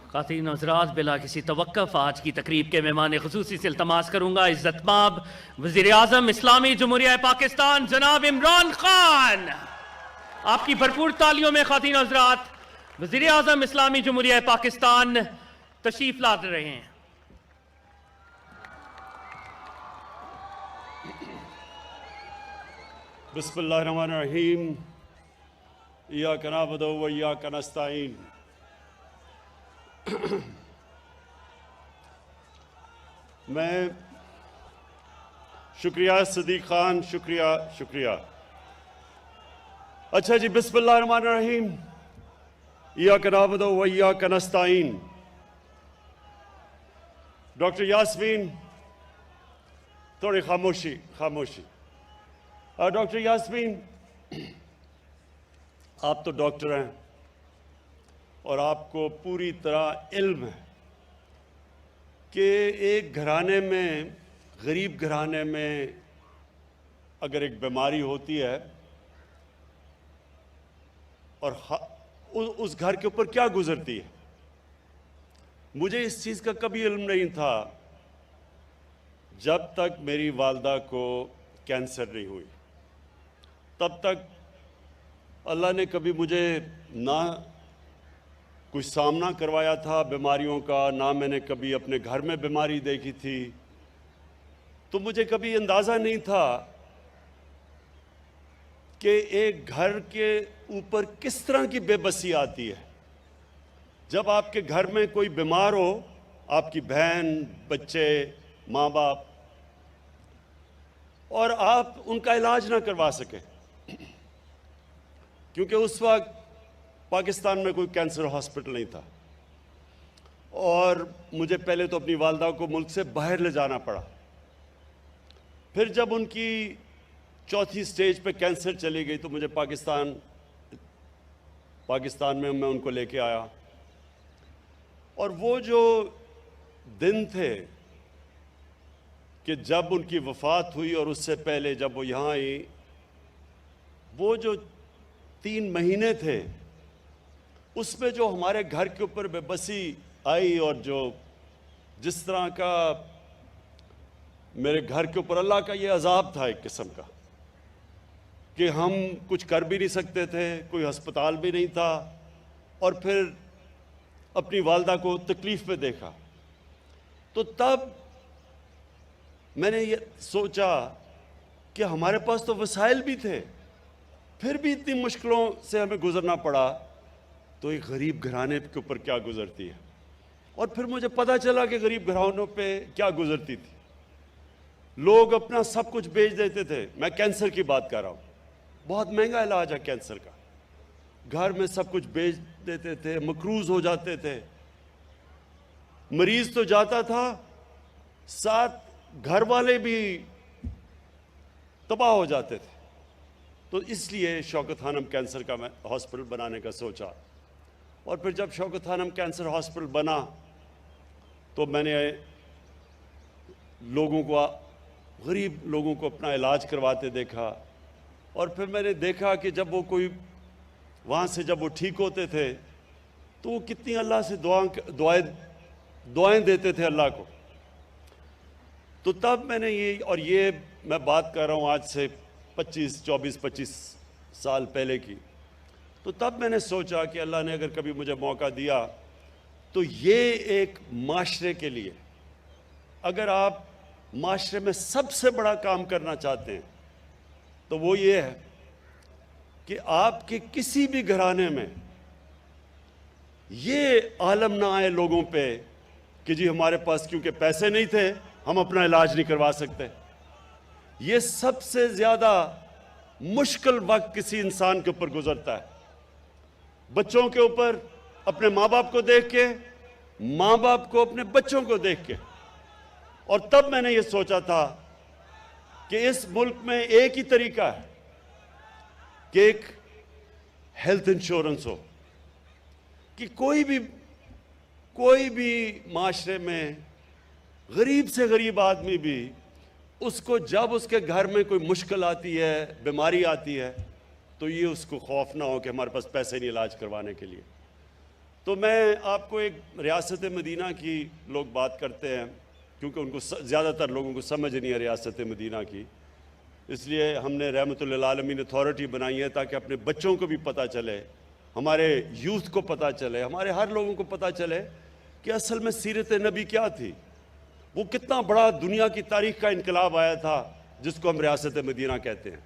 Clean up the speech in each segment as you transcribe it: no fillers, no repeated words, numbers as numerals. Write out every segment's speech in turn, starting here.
ख़ातीन हज़रात, बिला किसी तवक्कुफ़ आज की तकरीब के मेहमान ख़ुसूसी से इल्तमास करूँगा इज़्ज़तमाब वज़ीर आज़म इस्लामी जमहूरिया पाकिस्तान जनाब इमरान खान। आपकी भरपूर तालियों में ख़ातीन हज़रात वज़ीर आज़म इस्लामी जमहूरिया पाकिस्तान तशरीफ़ ला रहे हैं। बिस्मिल्लाहिर्रहमानिर्रहीम। इय्याका नअबुदु व इय्याका नस्तईन। मैं शुक्रिया सदीक खान, शुक्रिया। अच्छा जी, बिस्मिल्लाहिर्रहमानिर्रहीम। इय्याका नअबुदु व इय्याका नस्तईन। डॉक्टर यास्मीन, थोड़ी खामोशी। डॉक्टर यास्मीन, आप तो डॉक्टर हैं और आपको पूरी तरह इल्म है कि एक घराने में, गरीब घराने में अगर एक बीमारी होती है और उस घर के ऊपर क्या गुजरती है। मुझे इस चीज़ का कभी इल्म नहीं था जब तक मेरी वालदा को कैंसर नहीं हुई। तब तक अल्लाह ने कभी मुझे ना कुछ सामना करवाया था बीमारियों का, ना मैंने कभी अपने घर में बीमारी देखी थी। तो मुझे कभी अंदाज़ा नहीं था कि एक घर के ऊपर किस तरह की बेबसी आती है। जब आपके घर में कोई बीमार हो, आपकी बहन, बच्चे, माँ बाप, और आप उनका इलाज ना करवा सकें, क्योंकि उस वक्त पाकिस्तान में कोई कैंसर हॉस्पिटल नहीं था और मुझे पहले तो अपनी वालदा को मुल्क से बाहर ले जाना पड़ा। फिर जब उनकी चौथी स्टेज पे कैंसर चली गई तो मुझे पाकिस्तान में मैं उनको लेके आया। और वो जो दिन थे कि जब उनकी वफ़ात हुई और उससे पहले जब वो यहाँ आई, वो जो 3 महीने थे उसमें जो हमारे घर के ऊपर बेबसी आई और जो जिस तरह का मेरे घर के ऊपर अल्लाह का ये अजाब था एक किस्म का कि हम कुछ कर भी नहीं सकते थे, कोई अस्पताल भी नहीं था, और फिर अपनी वालदा को तकलीफ़ में देखा। तो तब मैंने ये सोचा कि हमारे पास तो वसाइल भी थे, फिर भी इतनी मुश्किलों से हमें गुजरना पड़ा, तो एक गरीब घराने के ऊपर क्या गुजरती है। और फिर मुझे पता चला कि गरीब घरानों पे क्या गुजरती थी। लोग अपना सब कुछ बेच देते थे। मैं कैंसर की बात कर रहा हूँ, बहुत महंगा इलाज है कैंसर का। घर में सब कुछ बेच देते थे, मकरूज हो जाते थे। मरीज तो जाता था, साथ घर वाले भी तबाह हो जाते थे। तो इसलिए शौकत खानम कैंसर का मैं हॉस्पिटल बनाने का सोचा। और फिर जब शौकत खानम कैंसर हॉस्पिटल बना तो मैंने गरीब लोगों को अपना इलाज करवाते देखा। और फिर मैंने देखा कि जब वो कोई वहाँ से जब वो ठीक होते थे तो वो कितनी अल्लाह से दुआएं देते थे अल्लाह को। तो तब मैंने ये मैं बात कर रहा हूँ आज से 24-25 साल पहले की। तो तब मैंने सोचा कि अल्लाह ने अगर कभी मुझे मौका दिया तो ये एक माशरे के लिए, अगर आप माशरे में सबसे बड़ा काम करना चाहते हैं तो वो ये है कि आपके किसी भी घराने में ये आलम ना आए लोगों पे कि जी हमारे पास क्योंकि पैसे नहीं थे हम अपना इलाज नहीं करवा सकते। ये सबसे ज़्यादा मुश्किल वक्त किसी इंसान के ऊपर गुजरता है, बच्चों के ऊपर, अपने माँ बाप को देख के, माँ बाप को अपने बच्चों को देख के। और तब मैंने ये सोचा था कि इस मुल्क में एक ही तरीका है कि एक हेल्थ इंश्योरेंस हो, कि कोई भी माशरे में गरीब से गरीब आदमी भी उसको जब उसके घर में कोई मुश्किल आती है, बीमारी आती है, तो ये उसको खौफ ना हो कि हमारे पास पैसे नहीं इलाज करवाने के लिए। तो मैं आपको एक रियासत मदीना की लोग बात करते हैं, क्योंकि उनको ज़्यादातर लोगों को समझ नहीं है रियासत मदीना की, इसलिए हमने रहमतुल्लिल आलमीन अथॉरिटी बनाई है ताकि अपने बच्चों को भी पता चले, हमारे यूथ को पता चले, हमारे हर लोगों को पता चले कि असल में सीरत नबी क्या थी, वो कितना बड़ा दुनिया की तारीख का इनकलाब आया था जिसको हम रियासत मदीना कहते हैं।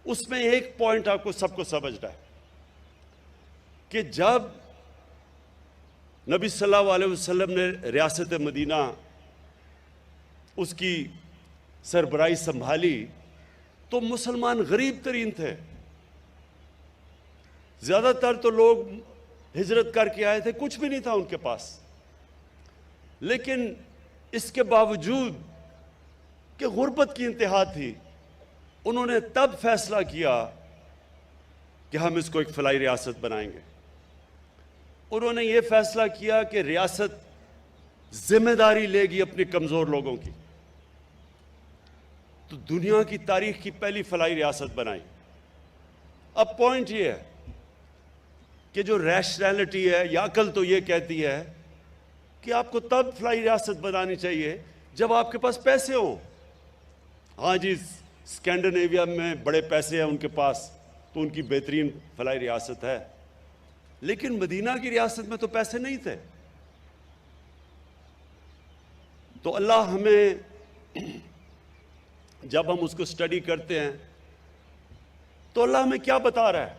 उसमें एक पॉइंट आपको सबको समझना है कि जब नबी सल्लल्लाहु अलैहि वसल्लम ने रियासत मदीना उसकी सरबराही संभाली तो मुसलमान गरीब तरीन थे, ज़्यादातर तो लोग हिजरत करके आए थे, कुछ भी नहीं था उनके पास। लेकिन इसके बावजूद कि गुर्बत की इंतहा थी, उन्होंने तब फैसला किया कि हम इसको एक फलाई रियासत बनाएंगे। उन्होंने ये फैसला किया कि रियासत जिम्मेदारी लेगी अपने कमज़ोर लोगों की, तो दुनिया की तारीख की पहली फलाई रियासत बनाई। अब पॉइंट ये है कि जो रैशनैलिटी है या अकल तो ये कहती है कि आपको तब फलाई रियासत बनानी चाहिए जब आपके पास पैसे हों। हाँ जी, स्कैंडिनेविया में बड़े पैसे हैं उनके पास, तो उनकी बेहतरीन फलाई रियासत है, लेकिन मदीना की रियासत में तो पैसे नहीं थे। तो अल्लाह हमें जब हम उसको स्टडी करते हैं तो अल्लाह हमें क्या बता रहा है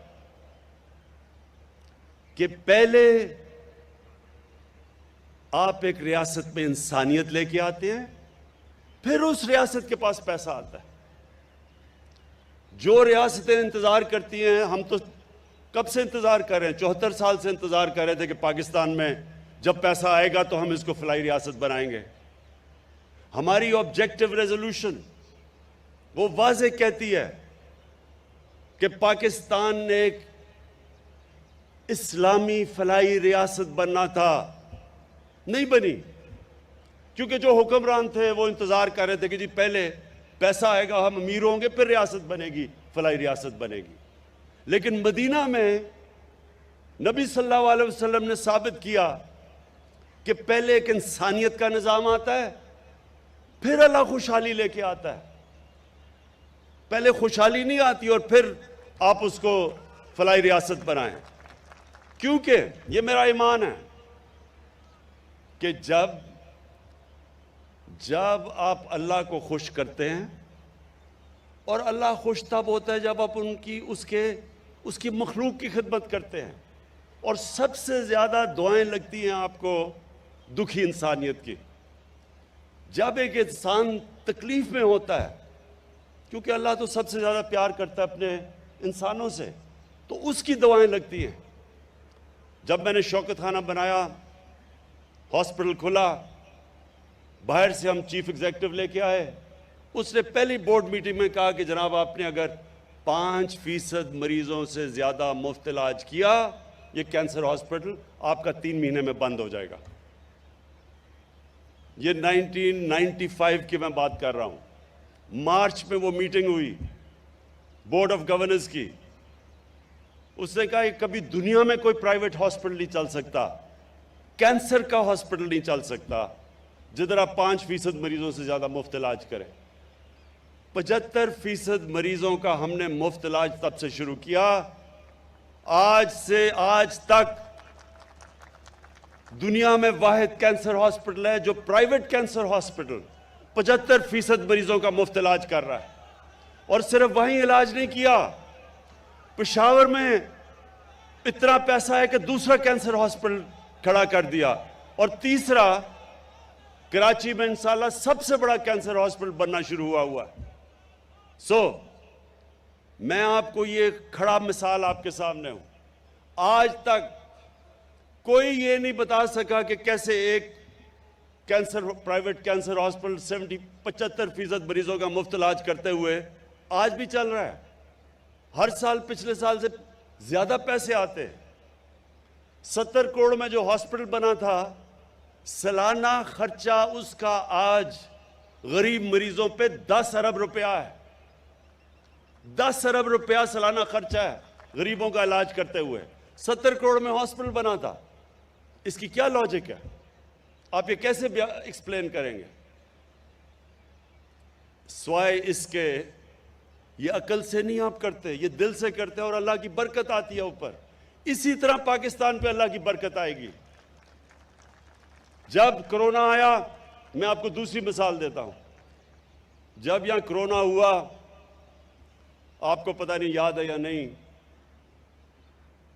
कि पहले आप एक रियासत में इंसानियत लेके आते हैं, फिर उस रियासत के पास पैसा आता है। जो रियासतें इंतजार करती हैं, हम तो कब से इंतजार कर रहे हैं, 74 साल से इंतजार कर रहे थे कि पाकिस्तान में जब पैसा आएगा तो हम इसको फलाई रियासत बनाएंगे। हमारी ऑब्जेक्टिव रेजोल्यूशन वो वाज़े कहती है कि पाकिस्तान ने एक इस्लामी फलाई रियासत बनना था, नहीं बनी, क्योंकि जो हुक्मरान थे वो इंतजार कर रहे थे कि जी पहले पैसा आएगा, हम अमीर होंगे, फिर रियासत बनेगी, फलाई रियासत बनेगी। लेकिन मदीना में नबी सल्लल्लाहु अलैहि वसल्लम ने साबित किया कि पहले एक इंसानियत का निज़ाम आता है, फिर अल्लाह खुशहाली लेके आता है। पहले खुशहाली नहीं आती और फिर आप उसको फलाई रियासत बनाएं, क्योंकि ये मेरा ईमान है कि जब आप अल्लाह को खुश करते हैं, और अल्लाह खुश तब होता है जब आप उसकी मखलूक की खिदमत करते हैं। और सबसे ज़्यादा दुआएं लगती हैं आपको दुखी इंसानियत की। जब एक इंसान तकलीफ में होता है, क्योंकि अल्लाह तो सबसे ज़्यादा प्यार करता है अपने इंसानों से, तो उसकी दुआएं लगती हैं। जब मैंने शौकत खाना बनाया, हॉस्पिटल खुला, बाहर से हम चीफ एग्जीक्यूटिव लेके आए, उसने पहली बोर्ड मीटिंग में कहा कि जनाब आपने अगर 5% मरीजों से ज़्यादा मुफ्त इलाज किया, ये कैंसर हॉस्पिटल आपका 3 महीने में बंद हो जाएगा। ये 1995 की मैं बात कर रहा हूँ। मार्च में वो मीटिंग हुई बोर्ड ऑफ गवर्नर्स की, उसने कहा कि कभी दुनिया में कोई प्राइवेट हॉस्पिटल नहीं चल सकता, कैंसर का हॉस्पिटल नहीं चल सकता जिधर आप 5% मरीजों से ज़्यादा मुफ्त इलाज करें। 75% मरीजों का हमने मुफ्त इलाज तब से शुरू किया। आज से आज तक दुनिया में वाहिद कैंसर हॉस्पिटल है जो प्राइवेट कैंसर हॉस्पिटल 75% मरीजों का मुफ्त इलाज कर रहा है। और सिर्फ वहीं इलाज नहीं किया, पेशावर में इतना पैसा है कि दूसरा कैंसर हॉस्पिटल खड़ा कर दिया, और तीसरा कराची में इंशाल्लाह सबसे बड़ा कैंसर हॉस्पिटल बनना शुरू हुआ है। मैं आपको ये खड़ा मिसाल आपके सामने हूं। आज तक कोई ये नहीं बता सका कि कैसे एक प्राइवेट कैंसर हॉस्पिटल 75% मरीजों का मुफ्त इलाज करते हुए आज भी चल रहा है। हर साल पिछले साल से ज्यादा पैसे आते हैं। 70 करोड़ में जो हॉस्पिटल बना था, सालाना खर्चा उसका आज गरीब मरीजों पे 10 अरब रुपया है। 10 अरब रुपया सालाना खर्चा है गरीबों का इलाज करते हुए। 70 करोड़ में हॉस्पिटल बना था। इसकी क्या लॉजिक है? आप ये कैसे एक्सप्लेन करेंगे? स्वाय इसके ये अकल से नहीं आप करते, ये दिल से करते हैं और अल्लाह की बरकत आती है ऊपर। इसी तरह पाकिस्तान पे अल्लाह की बरकत आएगी। जब कोरोना आया, मैं आपको दूसरी मिसाल देता हूं। जब यहां कोरोना हुआ, आपको पता नहीं याद है या नहीं,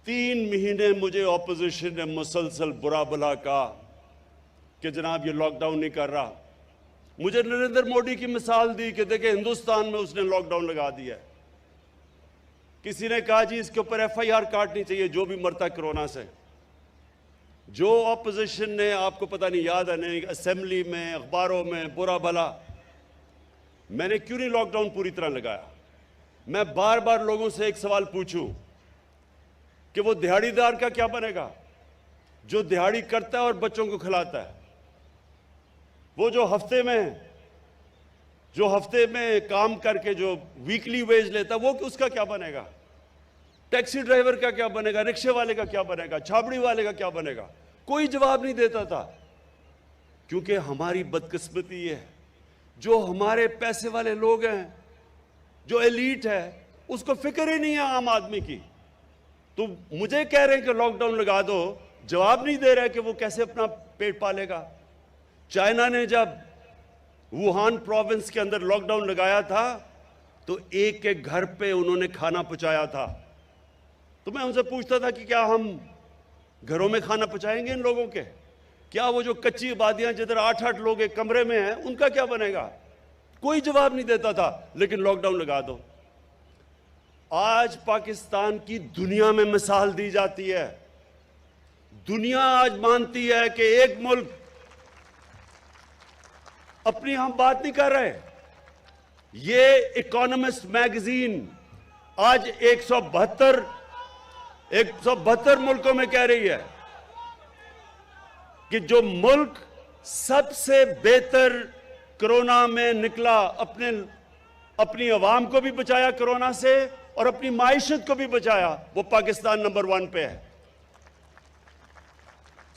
3 महीने मुझे ऑपोजिशन ने मुसलसल बुरा भला कहा कि जनाब ये लॉकडाउन नहीं कर रहा। मुझे नरेंद्र मोदी की मिसाल दी कि देखे हिंदुस्तान में उसने लॉकडाउन लगा दिया। किसी ने कहा जी इसके ऊपर FIR काटनी चाहिए जो भी मरता कोरोना से। जो ऑपोजिशन ने, आपको पता नहीं याद है नहीं, असेंबली में, अखबारों में बुरा भला, मैंने क्यों नहीं लॉकडाउन पूरी तरह लगाया? मैं बार बार लोगों से एक सवाल पूछूं कि वो दिहाड़ीदार का क्या बनेगा जो दिहाड़ी करता है और बच्चों को खिलाता है? वो जो हफ्ते में काम करके जो वीकली वेज लेता है, वो उसका क्या बनेगा? टैक्सी ड्राइवर का क्या बनेगा? रिक्शे वाले का क्या बनेगा? छाबड़ी वाले का क्या बनेगा? कोई जवाब नहीं देता था। क्योंकि हमारी बदकिस्मती ये है, जो हमारे पैसे वाले लोग हैं, जो एलीट है, उसको फिक्र ही नहीं है आम आदमी की। तो मुझे कह रहे हैं कि लॉकडाउन लगा दो, जवाब नहीं दे रहे कि वो कैसे अपना पेट पालेगा। चाइना ने जब वुहान प्रोविंस के अंदर लॉकडाउन लगाया था तो एक एक घर पे उन्होंने खाना पहुंचाया था। तो मैं उनसे पूछता था कि क्या हम घरों में खाना पहुंचाएंगे इन लोगों के? क्या वो जो कच्ची आबादियां जिधर 8-8 लोग एक कमरे में हैं, उनका क्या बनेगा? कोई जवाब नहीं देता था। लेकिन लॉकडाउन लगा दो। आज पाकिस्तान की दुनिया में मिसाल दी जाती है। दुनिया आज मानती है कि एक मुल्क, अपनी हम बात नहीं कर रहे, ये इकोनॉमिस्ट मैगजीन आज 172 मुल्कों में कह रही है कि जो मुल्क सबसे बेहतर कोरोना में निकला, अपनी आवाम को भी बचाया कोरोना से और अपनी माइशत को भी बचाया, वो पाकिस्तान नंबर 1 पे है।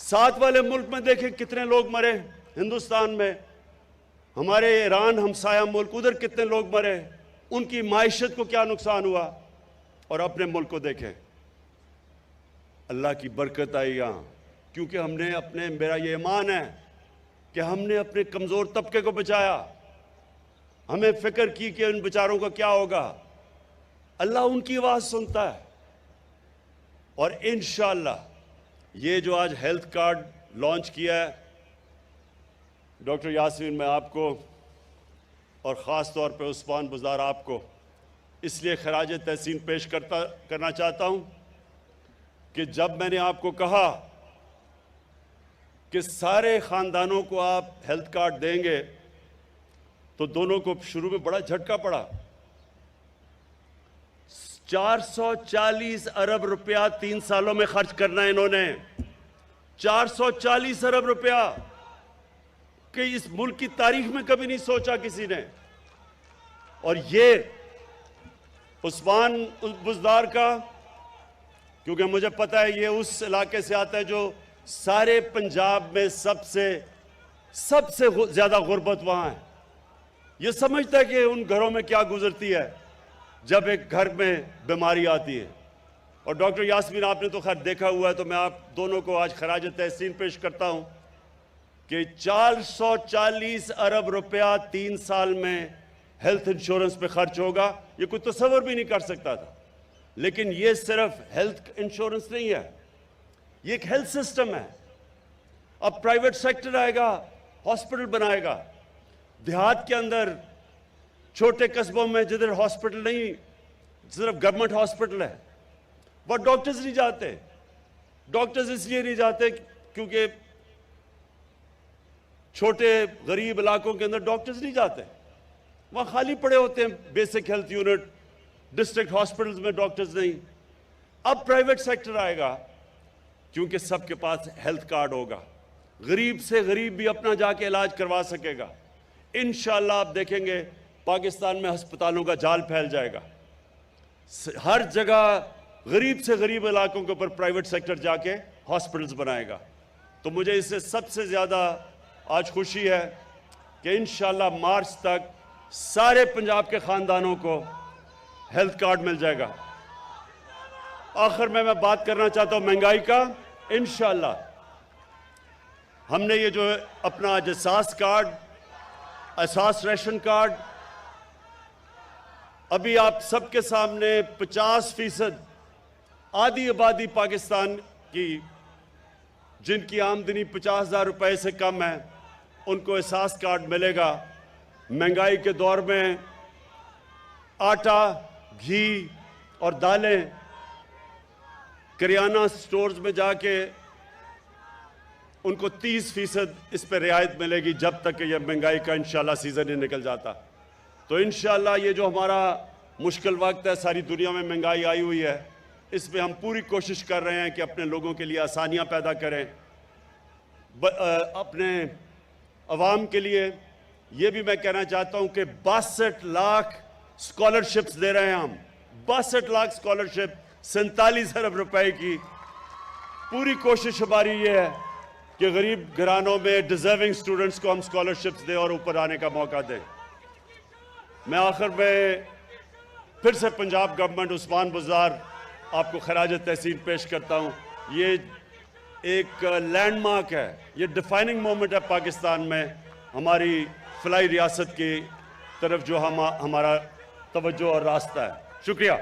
साथ वाले मुल्क में देखें कितने लोग मरे। हिंदुस्तान में, हमारे ईरान हमसाया मुल्क, उधर कितने लोग मरे, उनकी माइशत को क्या नुकसान हुआ। और अपने मुल्क को देखें, अल्लाह की बरकत आई यहां, क्योंकि हमने मेरा ये ईमान है कि हमने अपने कमजोर तबके को बचाया। हमें फिक्र की कि उन बेचारों का क्या होगा। अल्लाह उनकी आवाज सुनता है। और इंशाअल्लाह ये जो आज हेल्थ कार्ड लॉन्च किया है, डॉक्टर यासीन, मैं आपको और ख़ास तौर पे उस्मान बुज़दार आपको इसलिए खराज तहसीन पेश करना चाहता हूं कि जब मैंने आपको कहा कि सारे ख़ानदानों को आप हेल्थ कार्ड देंगे, तो दोनों को शुरू में बड़ा झटका पड़ा। 440 अरब रुपया 3 सालों में खर्च करना है इन्होंने। 440 अरब रुपया कि इस मुल्क की तारीख में कभी नहीं सोचा किसी ने। और ये उस्मान बुज़दार का, क्योंकि मुझे पता है ये उस इलाके से आता है जो सारे पंजाब में सबसे ज्यादा गुर्बत वहां है। ये समझता है कि उन घरों में क्या गुजरती है जब एक घर में बीमारी आती है। और डॉक्टर यास्मीन, आपने तो खैर देखा हुआ है, तो मैं आप दोनों को आज खराज तहसीन पेश करता हूं कि 440 अरब रुपया 3 साल में हेल्थ इंश्योरेंस पे खर्च होगा। ये कोई तसव्वुर भी नहीं कर सकता था। लेकिन ये सिर्फ हेल्थ इंश्योरेंस नहीं है, ये एक हेल्थ सिस्टम है। अब प्राइवेट सेक्टर आएगा, हॉस्पिटल बनाएगा। देहात के अंदर, छोटे कस्बों में जिधर हॉस्पिटल नहीं, सिर्फ गवर्नमेंट हॉस्पिटल है, वह डॉक्टर्स नहीं जाते। डॉक्टर्स इसलिए नहीं जाते क्योंकि छोटे गरीब इलाकों के अंदर डॉक्टर्स नहीं जाते, वहां खाली पड़े होते हैं basic health unit, district hospitals में डॉक्टर्स नहीं। अब प्राइवेट सेक्टर आएगा क्योंकि सबके पास हेल्थ कार्ड होगा। गरीब से गरीब भी अपना जाके इलाज करवा सकेगा। इंशाअल्लाह आप देखेंगे पाकिस्तान में अस्पतालों का जाल फैल जाएगा। हर जगह गरीब से गरीब इलाकों के ऊपर प्राइवेट सेक्टर जाके हॉस्पिटल्स बनाएगा। तो मुझे इससे सबसे ज़्यादा आज खुशी है कि इंशाल्लाह मार्च तक सारे पंजाब के ख़ानदानों को हेल्थ कार्ड मिल जाएगा। आखिर में मैं बात करना चाहता हूँ महंगाई का। इंशाल्लाह हमने ये जो अपना आज एहसास कार्ड, एहसास राशन कार्ड, अभी आप सबके सामने 50% आधी आबादी पाकिस्तान की जिनकी आमदनी 50,000 रुपए से कम है उनको एहसास कार्ड मिलेगा। महंगाई के दौर में आटा, घी और दालें करियाना स्टोर्स में जाके उनको 30% इस पर रियायत मिलेगी जब तक ये महंगाई का इंशाल्लाह सीज़न ही निकल जाता। तो इंशाल्लाह ये जो हमारा मुश्किल वक्त है, सारी दुनिया में महंगाई आई हुई है, इसमें हम पूरी कोशिश कर रहे हैं कि अपने लोगों के लिए आसानियां पैदा करें। अपने अवाम के लिए ये भी मैं कहना चाहता हूं कि 62 लाख स्कॉलरशिप्स दे रहे हैं हम। 62 लाख स्कॉलरशिप, 47 अरब रुपए की। पूरी कोशिश हमारी ये है कि गरीब घरानों में डिजर्विंग स्टूडेंट्स को हम स्कॉलरशिप्स दें और ऊपर आने का मौका दें। मैं आखिर में फिर से पंजाब गवर्नमेंट उस्मान बुज़दार आपको खराज तहसीन पेश करता हूँ। ये एक लैंडमार्क है, ये डिफाइनिंग मोमेंट है पाकिस्तान में, हमारी फलाई रियासत की तरफ जो हमारा तवज्जो और रास्ता है। शुक्रिया।